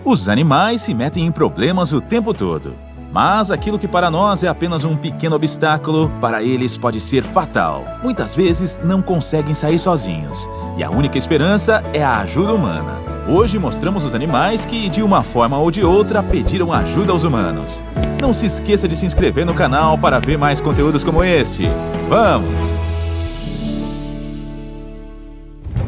Os animais se metem em problemas o tempo todo. Mas aquilo que para nós é apenas um pequeno obstáculo, para eles pode ser fatal. Muitas vezes não conseguem sair sozinhos. E a única esperança é a ajuda humana. Hoje mostramos os animais que, de uma forma ou de outra, pediram ajuda aos humanos. Não se esqueça de se inscrever no canal para ver mais conteúdos como este. Vamos!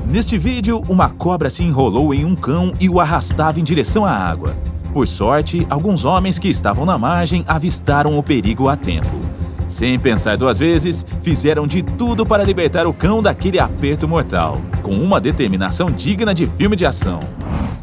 Neste vídeo, uma cobra se enrolou em um cão e o arrastava em direção à água. Por sorte, alguns homens que estavam na margem avistaram o perigo a tempo. Sem pensar duas vezes, fizeram de tudo para libertar o cão daquele aperto mortal, com uma determinação digna de filme de ação.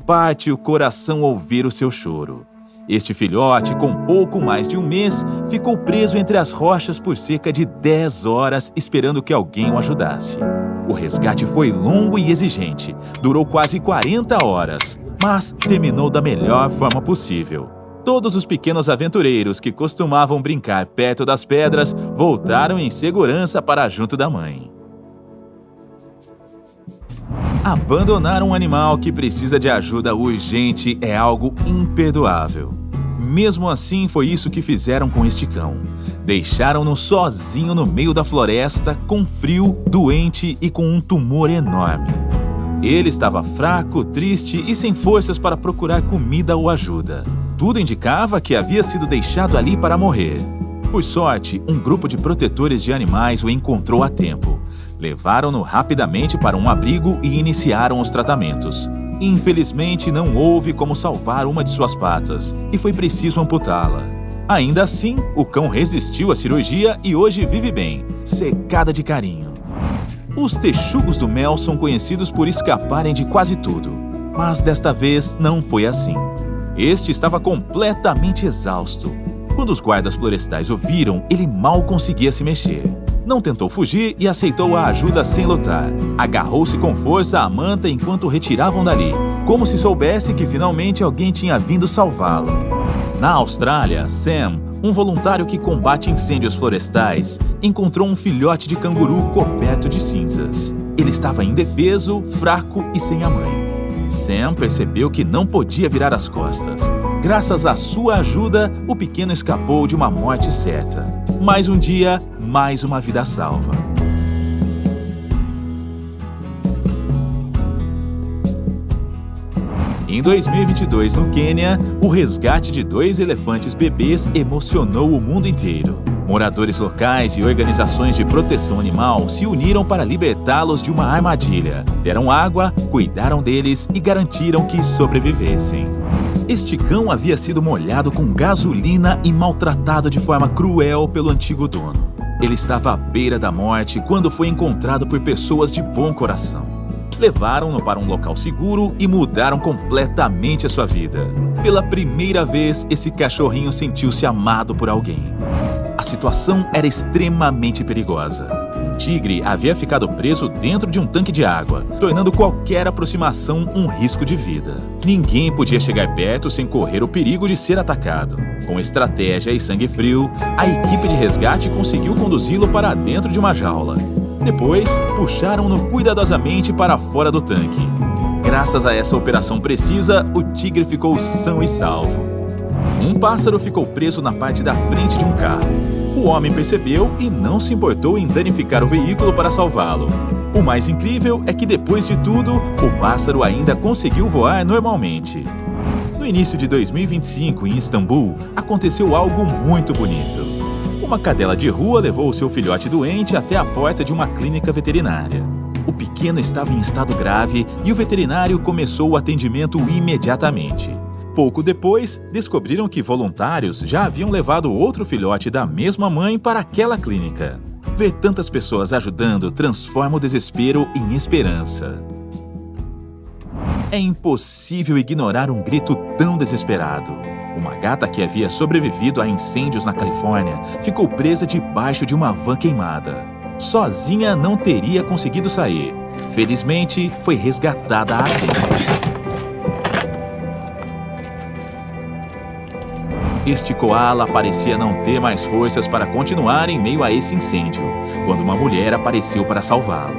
Parte o coração ouvir o seu choro. Este filhote, com pouco mais de um mês, ficou preso entre as rochas por cerca de 10 horas esperando que alguém o ajudasse. O resgate foi longo e exigente, durou quase 40 horas. Mas terminou da melhor forma possível. Todos os pequenos aventureiros que costumavam brincar perto das pedras voltaram em segurança para junto da mãe. Abandonar um animal que precisa de ajuda urgente é algo imperdoável. Mesmo assim, foi isso que fizeram com este cão. Deixaram-no sozinho no meio da floresta, com frio, doente e com um tumor enorme. Ele estava fraco, triste e sem forças para procurar comida ou ajuda. Tudo indicava que havia sido deixado ali para morrer. Por sorte, um grupo de protetores de animais o encontrou a tempo. Levaram-no rapidamente para um abrigo e iniciaram os tratamentos. Infelizmente, não houve como salvar uma de suas patas e foi preciso amputá-la. Ainda assim, o cão resistiu à cirurgia e hoje vive bem, cercada de carinho. Os texugos do mel são conhecidos por escaparem de quase tudo, mas desta vez não foi assim. Este estava completamente exausto. Quando os guardas florestais o viram, ele mal conseguia se mexer. Não tentou fugir e aceitou a ajuda sem lutar. Agarrou-se com força à manta enquanto o retiravam dali, como se soubesse que finalmente alguém tinha vindo salvá-lo. Na Austrália, Sam, um voluntário que combate incêndios florestais, encontrou um filhote de canguru coberto de cinzas. Ele estava indefeso, fraco e sem a mãe. Sam percebeu que não podia virar as costas. Graças à sua ajuda, o pequeno escapou de uma morte certa. Mais um dia, mais uma vida salva. Em 2022, no Quênia, o resgate de 2 elefantes bebês emocionou o mundo inteiro. Moradores locais e organizações de proteção animal se uniram para libertá-los de uma armadilha. Deram água, cuidaram deles e garantiram que sobrevivessem. Este cão havia sido molhado com gasolina e maltratado de forma cruel pelo antigo dono. Ele estava à beira da morte quando foi encontrado por pessoas de bom coração. Levaram-no para um local seguro e mudaram completamente a sua vida. Pela primeira vez, esse cachorrinho sentiu-se amado por alguém. A situação era extremamente perigosa. Um tigre havia ficado preso dentro de um tanque de água, tornando qualquer aproximação um risco de vida. Ninguém podia chegar perto sem correr o perigo de ser atacado. Com estratégia e sangue frio, a equipe de resgate conseguiu conduzi-lo para dentro de uma jaula. Depois, puxaram-no cuidadosamente para fora do tanque. Graças a essa operação precisa, o tigre ficou são e salvo. Um pássaro ficou preso na parte da frente de um carro. O homem percebeu e não se importou em danificar o veículo para salvá-lo. O mais incrível é que, depois de tudo, o pássaro ainda conseguiu voar normalmente. No início de 2025, em Istambul, aconteceu algo muito bonito. Uma cadela de rua levou seu filhote doente até a porta de uma clínica veterinária. O pequeno estava em estado grave e o veterinário começou o atendimento imediatamente. Pouco depois, descobriram que voluntários já haviam levado outro filhote da mesma mãe para aquela clínica. Ver tantas pessoas ajudando transforma o desespero em esperança. É impossível ignorar um grito tão desesperado. Uma gata que havia sobrevivido a incêndios na Califórnia ficou presa debaixo de uma van queimada. Sozinha não teria conseguido sair. Felizmente, foi resgatada a tempo. Este coala parecia não ter mais forças para continuar em meio a esse incêndio, quando uma mulher apareceu para salvá-lo.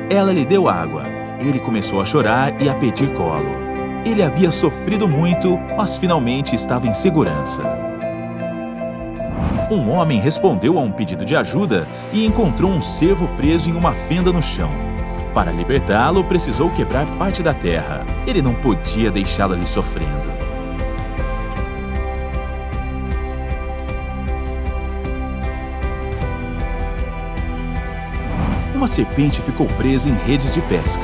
Ela lhe deu água. Ele começou a chorar e a pedir colo. Ele havia sofrido muito, mas finalmente estava em segurança. Um homem respondeu a um pedido de ajuda e encontrou um cervo preso em uma fenda no chão. Para libertá-lo, precisou quebrar parte da terra. Ele não podia deixá-lo ali sofrendo. Uma serpente ficou presa em redes de pesca.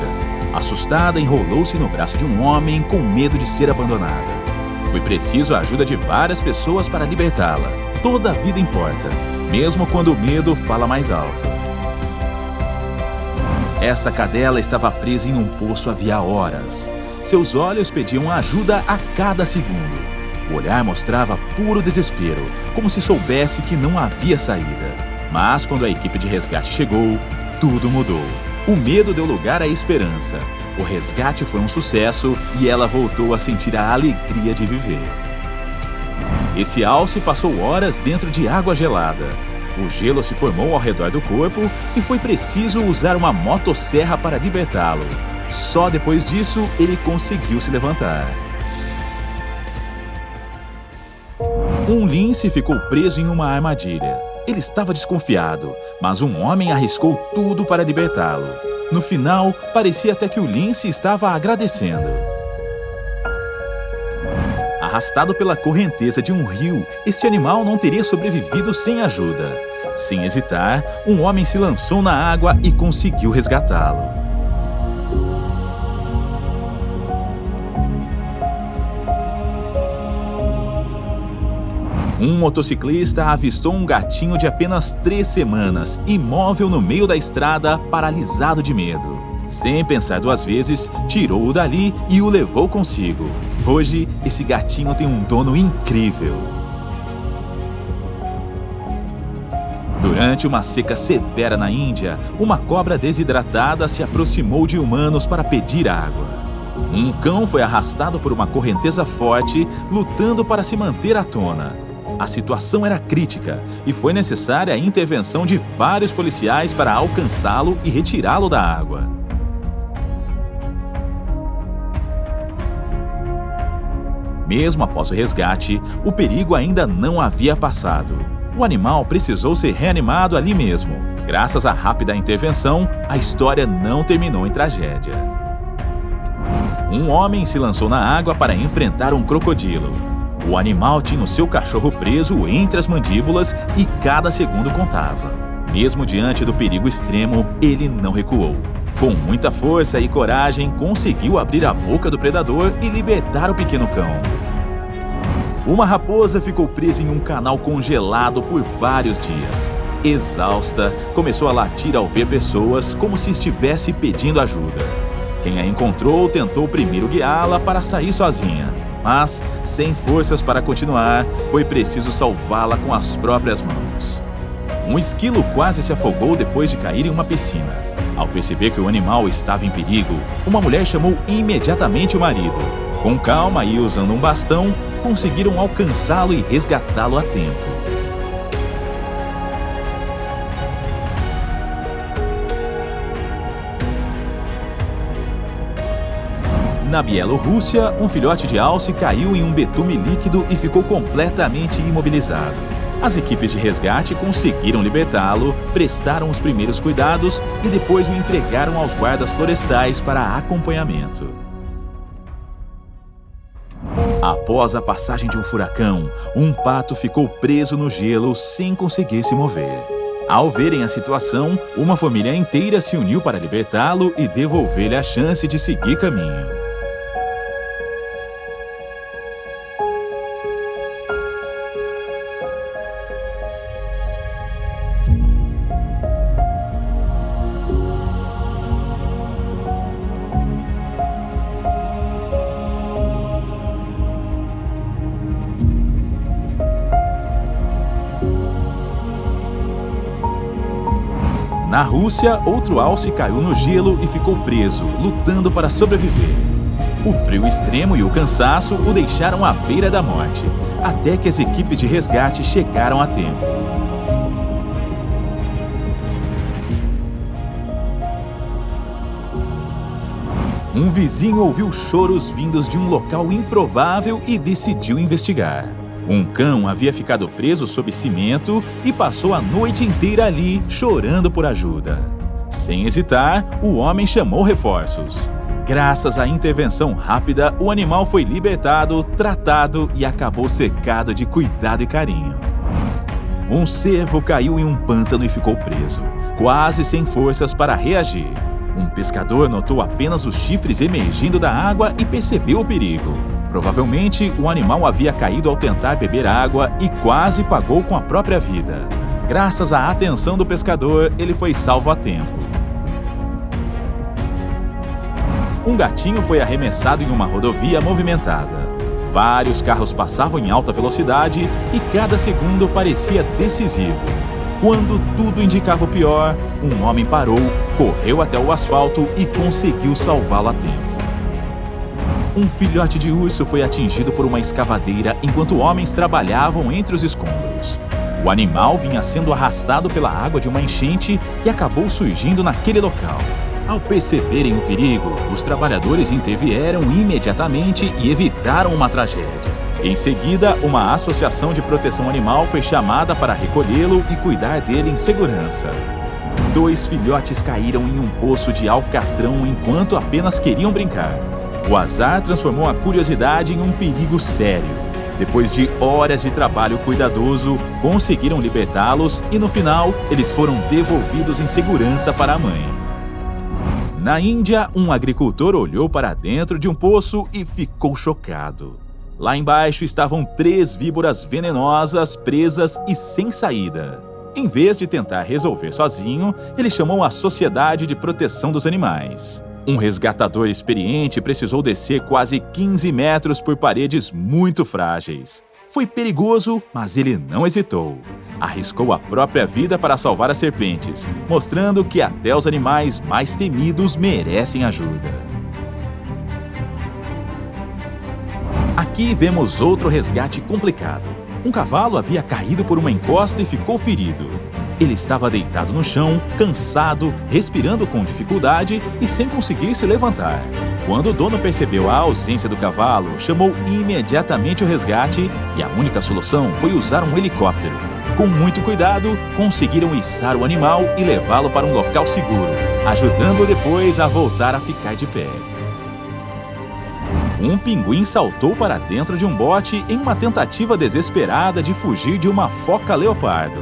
Assustada, enrolou-se no braço de um homem com medo de ser abandonada. Foi preciso a ajuda de várias pessoas para libertá-la. Toda a vida importa, mesmo quando o medo fala mais alto. Esta cadela estava presa em um poço havia horas. Seus olhos pediam ajuda a cada segundo. O olhar mostrava puro desespero, como se soubesse que não havia saída. Mas quando a equipe de resgate chegou, tudo mudou. O medo deu lugar à esperança. O resgate foi um sucesso e ela voltou a sentir a alegria de viver. Esse alce passou horas dentro de água gelada. O gelo se formou ao redor do corpo e foi preciso usar uma motosserra para libertá-lo. Só depois disso ele conseguiu se levantar. Um lince ficou preso em uma armadilha. Ele estava desconfiado, mas um homem arriscou tudo para libertá-lo. No final, parecia até que o lince estava agradecendo. Arrastado pela correnteza de um rio, este animal não teria sobrevivido sem ajuda. Sem hesitar, um homem se lançou na água e conseguiu resgatá-lo. Um motociclista avistou um gatinho de apenas 3 semanas, imóvel no meio da estrada, paralisado de medo. Sem pensar 2 vezes, tirou-o dali e o levou consigo. Hoje, esse gatinho tem um dono incrível. Durante uma seca severa na Índia, uma cobra desidratada se aproximou de humanos para pedir água. Um cão foi arrastado por uma correnteza forte, lutando para se manter à tona. A situação era crítica e foi necessária a intervenção de vários policiais para alcançá-lo e retirá-lo da água. Mesmo após o resgate, o perigo ainda não havia passado. O animal precisou ser reanimado ali mesmo. Graças à rápida intervenção, a história não terminou em tragédia. Um homem se lançou na água para enfrentar um crocodilo. O animal tinha o seu cachorro preso entre as mandíbulas e cada segundo contava. Mesmo diante do perigo extremo, ele não recuou. Com muita força e coragem, conseguiu abrir a boca do predador e libertar o pequeno cão. Uma raposa ficou presa em um canal congelado por vários dias. Exausta, começou a latir ao ver pessoas como se estivesse pedindo ajuda. Quem a encontrou tentou primeiro guiá-la para sair sozinha. Mas, sem forças para continuar, foi preciso salvá-la com as próprias mãos. Um esquilo quase se afogou depois de cair em uma piscina. Ao perceber que o animal estava em perigo, uma mulher chamou imediatamente o marido. Com calma e usando um bastão, conseguiram alcançá-lo e resgatá-lo a tempo. Na Bielorrússia, um filhote de alce caiu em um betume líquido e ficou completamente imobilizado. As equipes de resgate conseguiram libertá-lo, prestaram os primeiros cuidados e depois o entregaram aos guardas florestais para acompanhamento. Após a passagem de um furacão, um pato ficou preso no gelo sem conseguir se mover. Ao verem a situação, uma família inteira se uniu para libertá-lo e devolver-lhe a chance de seguir caminho. Na Rússia, outro alce caiu no gelo e ficou preso, lutando para sobreviver. O frio extremo e o cansaço o deixaram à beira da morte, até que as equipes de resgate chegaram a tempo. Um vizinho ouviu choros vindos de um local improvável e decidiu investigar. Um cão havia ficado preso sob cimento e passou a noite inteira ali, chorando por ajuda. Sem hesitar, o homem chamou reforços. Graças à intervenção rápida, o animal foi libertado, tratado e acabou cercado de cuidado e carinho. Um cervo caiu em um pântano e ficou preso, quase sem forças para reagir. Um pescador notou apenas os chifres emergindo da água e percebeu o perigo. Provavelmente, o animal havia caído ao tentar beber água e quase pagou com a própria vida. Graças à atenção do pescador, ele foi salvo a tempo. Um gatinho foi arremessado em uma rodovia movimentada. Vários carros passavam em alta velocidade e cada segundo parecia decisivo. Quando tudo indicava o pior, um homem parou, correu até o asfalto e conseguiu salvá-lo a tempo. Um filhote de urso foi atingido por uma escavadeira enquanto homens trabalhavam entre os escombros. O animal vinha sendo arrastado pela água de uma enchente e acabou surgindo naquele local. Ao perceberem o perigo, os trabalhadores intervieram imediatamente e evitaram uma tragédia. Em seguida, uma associação de proteção animal foi chamada para recolhê-lo e cuidar dele em segurança. 2 filhotes caíram em um poço de alcatrão enquanto apenas queriam brincar. O azar transformou a curiosidade em um perigo sério. Depois de horas de trabalho cuidadoso, conseguiram libertá-los e, no final, eles foram devolvidos em segurança para a mãe. Na Índia, um agricultor olhou para dentro de um poço e ficou chocado. Lá embaixo estavam 3 víboras venenosas, presas e sem saída. Em vez de tentar resolver sozinho, ele chamou a Sociedade de Proteção dos Animais. Um resgatador experiente precisou descer quase 15 metros por paredes muito frágeis. Foi perigoso, mas ele não hesitou. Arriscou a própria vida para salvar as serpentes, mostrando que até os animais mais temidos merecem ajuda. Aqui vemos outro resgate complicado. Um cavalo havia caído por uma encosta e ficou ferido. Ele estava deitado no chão, cansado, respirando com dificuldade e sem conseguir se levantar. Quando o dono percebeu a ausência do cavalo, chamou imediatamente o resgate e a única solução foi usar um helicóptero. Com muito cuidado, conseguiram içar o animal e levá-lo para um local seguro, ajudando-o depois a voltar a ficar de pé. Um pinguim saltou para dentro de um bote em uma tentativa desesperada de fugir de uma foca leopardo.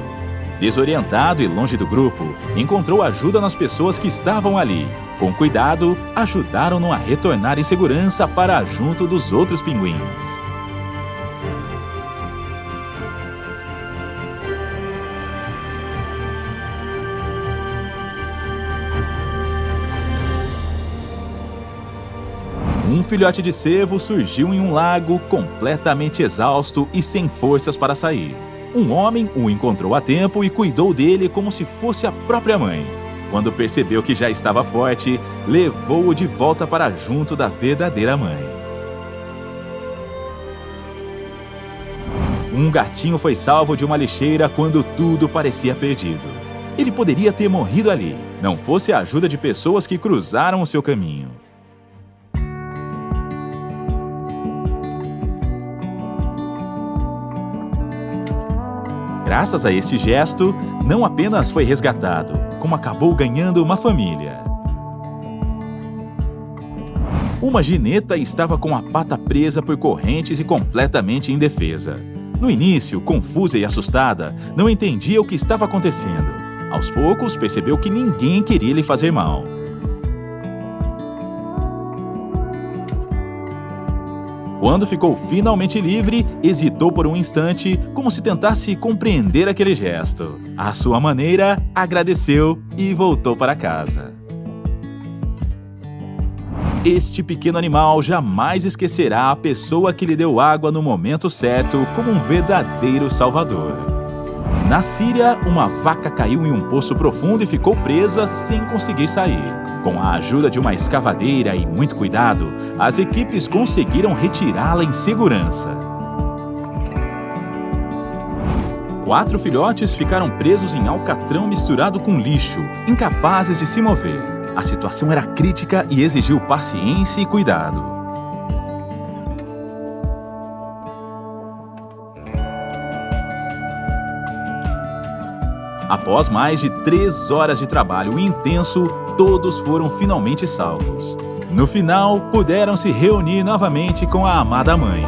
Desorientado e longe do grupo, encontrou ajuda nas pessoas que estavam ali. Com cuidado, ajudaram-no a retornar em segurança para junto dos outros pinguins. Um filhote de cervo surgiu em um lago completamente exausto e sem forças para sair. Um homem o encontrou a tempo e cuidou dele como se fosse a própria mãe. Quando percebeu que já estava forte, levou-o de volta para junto da verdadeira mãe. Um gatinho foi salvo de uma lixeira quando tudo parecia perdido. Ele poderia ter morrido ali, não fosse a ajuda de pessoas que cruzaram o seu caminho. Graças a este gesto, não apenas foi resgatado, como acabou ganhando uma família. Uma gineta estava com a pata presa por correntes e completamente indefesa. No início, confusa e assustada, não entendia o que estava acontecendo. Aos poucos, percebeu que ninguém queria lhe fazer mal. Quando ficou finalmente livre, hesitou por um instante, como se tentasse compreender aquele gesto. À sua maneira, agradeceu e voltou para casa. Este pequeno animal jamais esquecerá a pessoa que lhe deu água no momento certo como um verdadeiro salvador. Na Síria, uma vaca caiu em um poço profundo e ficou presa sem conseguir sair. Com a ajuda de uma escavadeira e muito cuidado, as equipes conseguiram retirá-la em segurança. 4 filhotes ficaram presos em alcatrão misturado com lixo, incapazes de se mover. A situação era crítica e exigiu paciência e cuidado. Após mais de 3 horas de trabalho intenso, todos foram finalmente salvos. No final, puderam se reunir novamente com a amada mãe.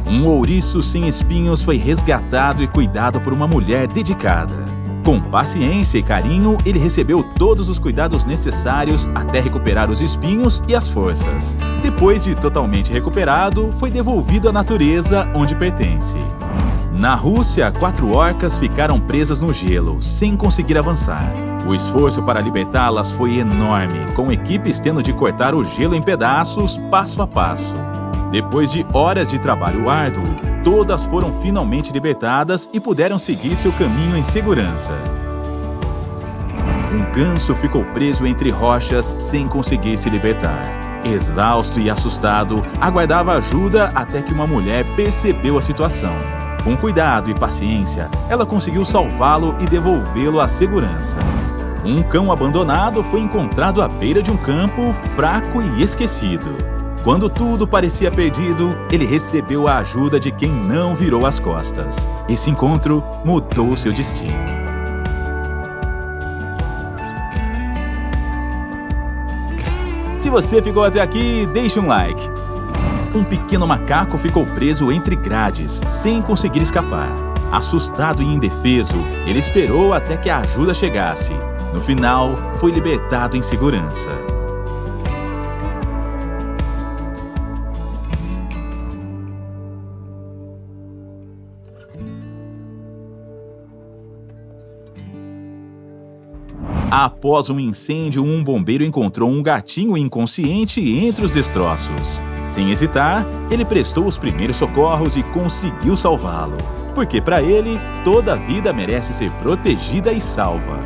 Um ouriço sem espinhos foi resgatado e cuidado por uma mulher dedicada. Com paciência e carinho, ele recebeu todos os cuidados necessários até recuperar os espinhos e as forças. Depois de totalmente recuperado, foi devolvido à natureza onde pertence. Na Rússia, 4 orcas ficaram presas no gelo, sem conseguir avançar. O esforço para libertá-las foi enorme, com equipes tendo de cortar o gelo em pedaços, passo a passo. Depois de horas de trabalho árduo, todas foram finalmente libertadas e puderam seguir seu caminho em segurança. Um ganso ficou preso entre rochas sem conseguir se libertar. Exausto e assustado, aguardava ajuda até que uma mulher percebeu a situação. Com cuidado e paciência, ela conseguiu salvá-lo e devolvê-lo à segurança. Um cão abandonado foi encontrado à beira de um campo, fraco e esquecido. Quando tudo parecia perdido, ele recebeu a ajuda de quem não virou as costas. Esse encontro mudou seu destino. Se você ficou até aqui, deixe um like. Um pequeno macaco ficou preso entre grades, sem conseguir escapar. Assustado e indefeso, ele esperou até que a ajuda chegasse. No final, foi libertado em segurança. Após um incêndio, um bombeiro encontrou um gatinho inconsciente entre os destroços. Sem hesitar, ele prestou os primeiros socorros e conseguiu salvá-lo. Porque para ele, toda vida merece ser protegida e salva.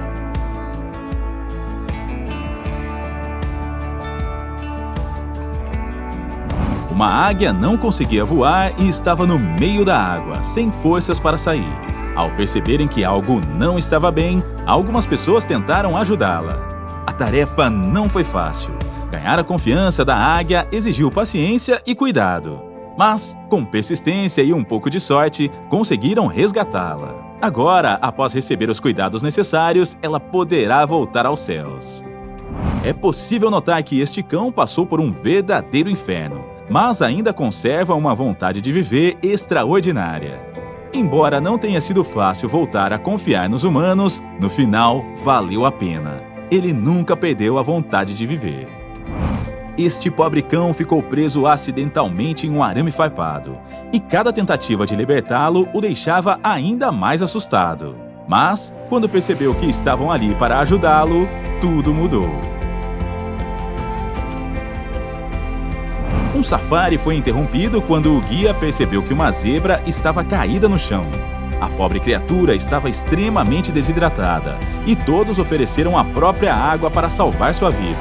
Uma águia não conseguia voar e estava no meio da água, sem forças para sair. Ao perceberem que algo não estava bem, algumas pessoas tentaram ajudá-la. A tarefa não foi fácil. Ganhar a confiança da águia exigiu paciência e cuidado. Mas, com persistência e um pouco de sorte, conseguiram resgatá-la. Agora, após receber os cuidados necessários, ela poderá voltar aos céus. É possível notar que este cão passou por um verdadeiro inferno, mas ainda conserva uma vontade de viver extraordinária. Embora não tenha sido fácil voltar a confiar nos humanos, no final valeu a pena. Ele nunca perdeu a vontade de viver. Este pobre cão ficou preso acidentalmente em um arame farpado, e cada tentativa de libertá-lo o deixava ainda mais assustado. Mas, quando percebeu que estavam ali para ajudá-lo, tudo mudou. Um safari foi interrompido quando o guia percebeu que uma zebra estava caída no chão. A pobre criatura estava extremamente desidratada e todos ofereceram a própria água para salvar sua vida.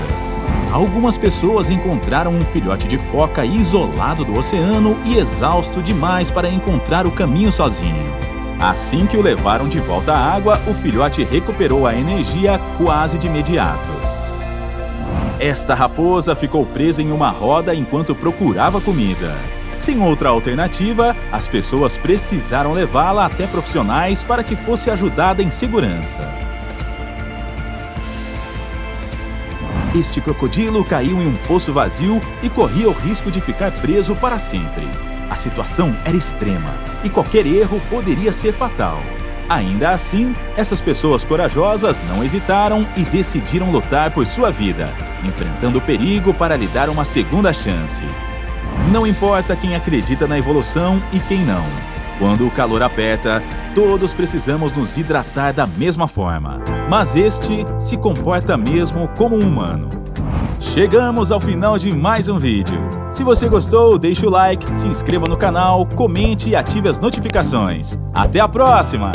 Algumas pessoas encontraram um filhote de foca isolado do oceano e exausto demais para encontrar o caminho sozinho. Assim que o levaram de volta à água, o filhote recuperou a energia quase de imediato. Esta raposa ficou presa em uma roda enquanto procurava comida. Sem outra alternativa, as pessoas precisaram levá-la até profissionais para que fosse ajudada em segurança. Este crocodilo caiu em um poço vazio e corria o risco de ficar preso para sempre. A situação era extrema e qualquer erro poderia ser fatal. Ainda assim, essas pessoas corajosas não hesitaram e decidiram lutar por sua vida, enfrentando o perigo para lhe dar uma segunda chance. Não importa quem acredita na evolução e quem não. Quando o calor aperta, todos precisamos nos hidratar da mesma forma. Mas este se comporta mesmo como um humano. Chegamos ao final de mais um vídeo. Se você gostou, deixe o like, se inscreva no canal, comente e ative as notificações. Até a próxima!